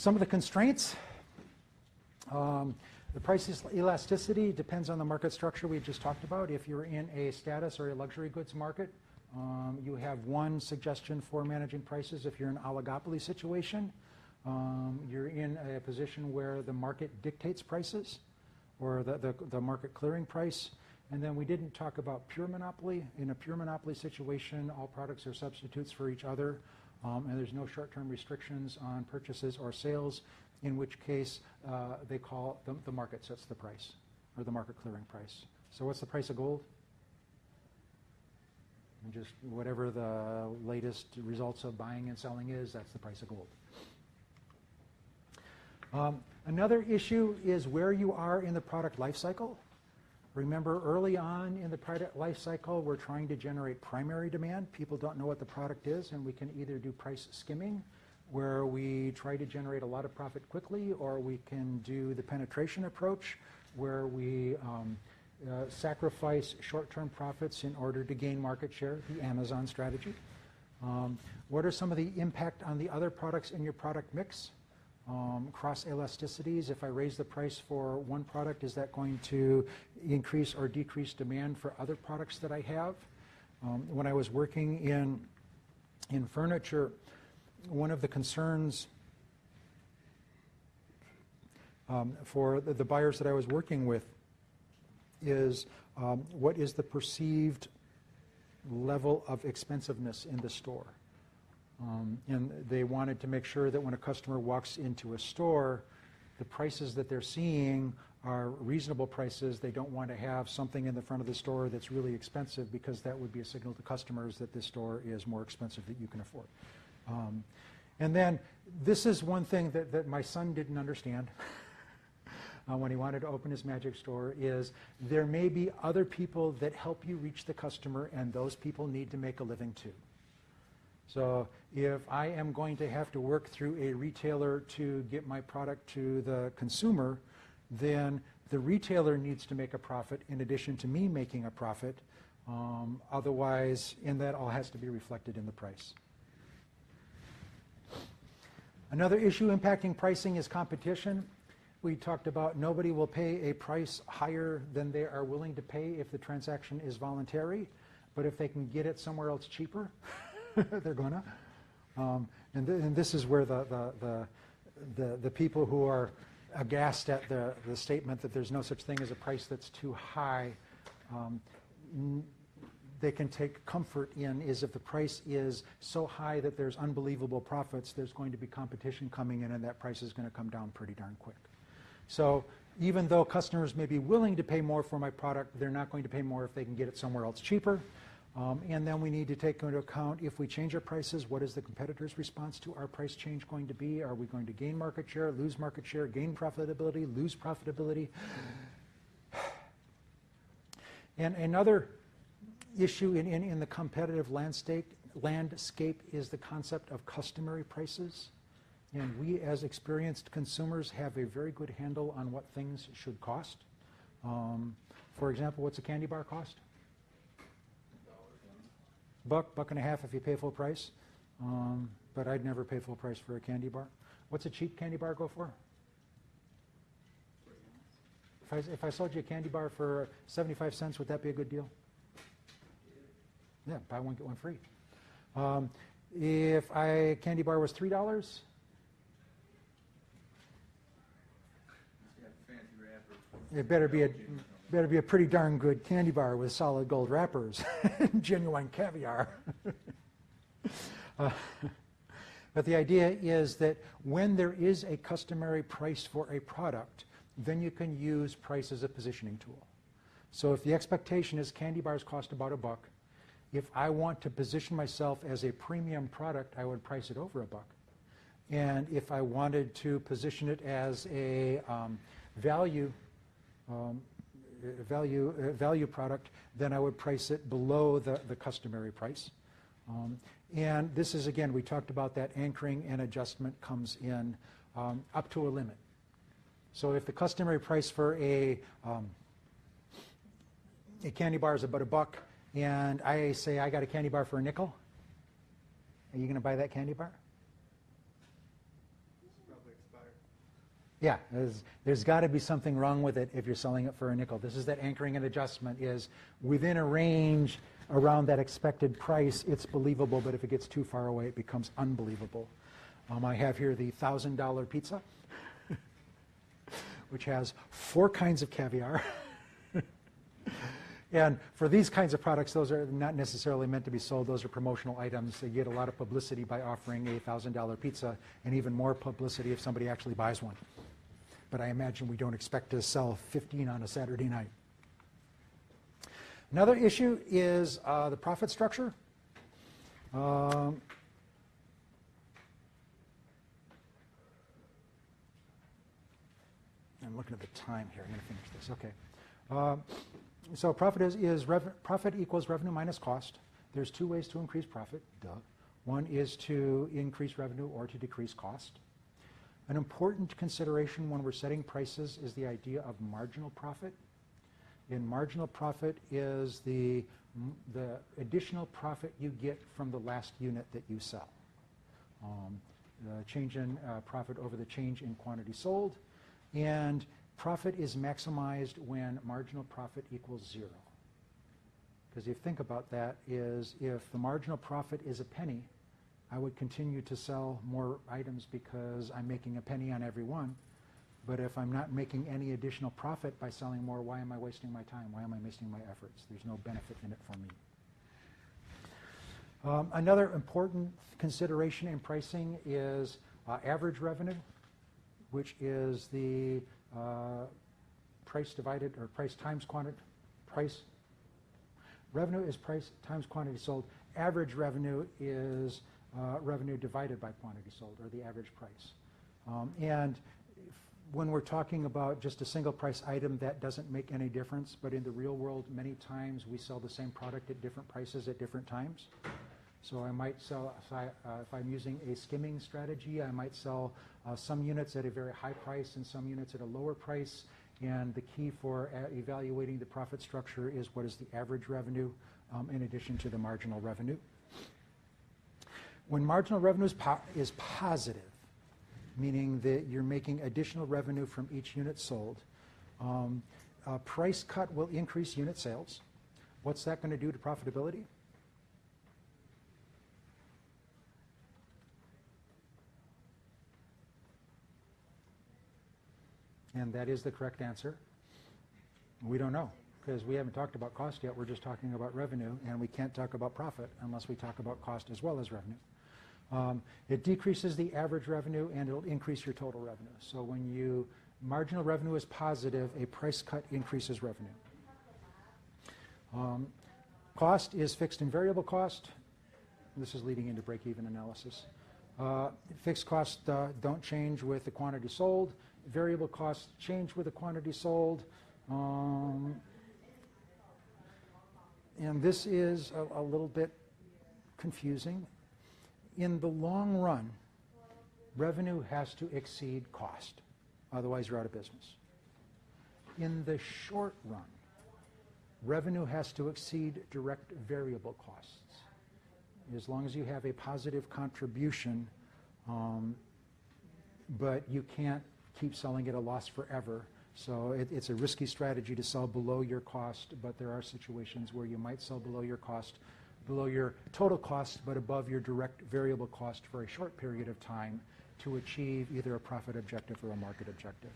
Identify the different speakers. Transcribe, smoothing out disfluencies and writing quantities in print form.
Speaker 1: Some of the constraints. The price elasticity depends on the market structure we just talked about. If you're in a status or a luxury goods market, you have one suggestion for managing prices. If you're in an oligopoly situation, you're in a position where the market dictates prices, or the market clearing price. And then we didn't talk about pure monopoly. In a pure monopoly situation, all products are substitutes for each other, and there's no short-term restrictions on purchases or sales, in which case they call the market sets the price, or the market clearing price. So what's the price of gold? And just whatever the latest results of buying and selling is, that's the price of gold. Another issue is where you are in the product life cycle. Remember, early on in the product life cycle, we're trying to generate primary demand. People don't know what the product is, and we can either do price skimming, where we try to generate a lot of profit quickly, or we can do the penetration approach, where we sacrifice short-term profits in order to gain market share, the Amazon strategy. What are some of the impact on the other products in your product mix? Cross elasticities. If I raise the price for one product, is that going to increase or decrease demand for other products that I have? When I was working in furniture, one of the concerns for the buyers that I was working with is what is the perceived level of expensiveness in the store? And they wanted to make sure that when a customer walks into a store, the prices that they're seeing are reasonable prices. They don't want to have something in the front of the store that's really expensive, because that would be a signal to customers that this store is more expensive than you can afford. And then this is one thing that my son didn't understand when he wanted to open his magic store, is there may be other people that help you reach the customer, and those people need to make a living too. So if I am going to have to work through a retailer to get my product to the consumer, then the retailer needs to make a profit in addition to me making a profit. Otherwise, and that all has to be reflected in the price. Another issue impacting pricing is competition. We talked about nobody will pay a price higher than they are willing to pay if the transaction is voluntary, but if they can get it somewhere else cheaper, they're gonna. And this is where the people who are aghast at the statement that there's no such thing as a price that's too high, they can take comfort in is if the price is so high that there's unbelievable profits, there's going to be competition coming in, and that price is going to come down pretty darn quick. So even though customers may be willing to pay more for my product, they're not going to pay more if they can get it somewhere else cheaper. And then we need to take into account, if we change our prices, what is the competitor's response to our price change going to be? Are we going to gain market share, lose market share, gain profitability, lose profitability? And another issue in the competitive landscape is the concept of customary prices. And we, as experienced consumers, have a very good handle on what things should cost. For example, what's a candy bar cost? Buck and a half if you pay full price. But I'd never pay full price for a candy bar. What's a cheap candy bar go for? If I sold you a candy bar for 75 cents, would that be a good deal? Yeah, buy one, get one free. If a candy bar was $3, it better be a pretty darn good candy bar with solid gold wrappers, genuine caviar. But the idea is that when there is a customary price for a product, then you can use price as a positioning tool. So if the expectation is candy bars cost about $1, if I want to position myself as a premium product, I would price it over $1. And if I wanted to position it as a value product, then I would price it below the customary price. And this is, again, we talked about that anchoring and adjustment comes in up to a limit. So if the customary price for a candy bar is about $1, and I say I got a candy bar for a nickel, are you going to buy that candy bar?
Speaker 2: Probably
Speaker 1: Yeah, there's got to be something wrong with it if you're selling it for a nickel. This is that anchoring and adjustment is within a range around that expected price, it's believable, but if it gets too far away, it becomes unbelievable. I have here the $1,000 pizza, which has 4 kinds of caviar. And for these kinds of products, those are not necessarily meant to be sold. Those are promotional items. They get a lot of publicity by offering a $1,000 pizza, and even more publicity if somebody actually buys one. But I imagine we don't expect to sell 15 on a Saturday night. Another issue is the profit structure. I'm looking at the time here. I'm going to finish this. Okay. So profit equals revenue minus cost. There's 2 ways to increase profit. Duh. One is to increase revenue or to decrease cost. An important consideration when we're setting prices is the idea of marginal profit. And marginal profit is the additional profit you get from the last unit that you sell. The change in profit over the change in quantity sold. And profit is maximized when marginal profit equals 0. Because if you think about that, is if the marginal profit is a penny, I would continue to sell more items because I'm making a penny on every one. But if I'm not making any additional profit by selling more, why am I wasting my time? Why am I wasting my efforts? There's no benefit in it for me. Another important consideration in pricing is average revenue, which is the price divided, or price times quantity. Revenue is price times quantity sold. Average revenue is revenue divided by quantity sold, or the average price. And when we're talking about just a single price item, that doesn't make any difference. But in the real world, many times we sell the same product at different prices at different times. So I might sell, if I'm using a skimming strategy, I might sell some units at a very high price and some units at a lower price. And the key for evaluating the profit structure is what is the average revenue in addition to the marginal revenue. When marginal revenue is positive, meaning that you're making additional revenue from each unit sold, a price cut will increase unit sales. What's that going to do to profitability? And that is the correct answer. We don't know, because we haven't talked about cost yet. We're just talking about revenue, and we can't talk about profit unless we talk about cost as well as revenue. It decreases the average revenue, and it'll increase your total revenue. So when marginal revenue is positive, a price cut increases revenue. Cost is fixed and variable cost. This is leading into break-even analysis. Fixed costs don't change with the quantity sold. Variable costs change with the quantity sold. And this is a little bit confusing. In the long run, revenue has to exceed cost. Otherwise, you're out of business. In the short run, revenue has to exceed direct variable costs. As long as you have a positive contribution, but you can't keep selling at a loss forever. So it's a risky strategy to sell below your cost, but there are situations where you might sell below your cost, below your total cost, but above your direct variable cost for a short period of time to achieve either a profit objective or a market objective.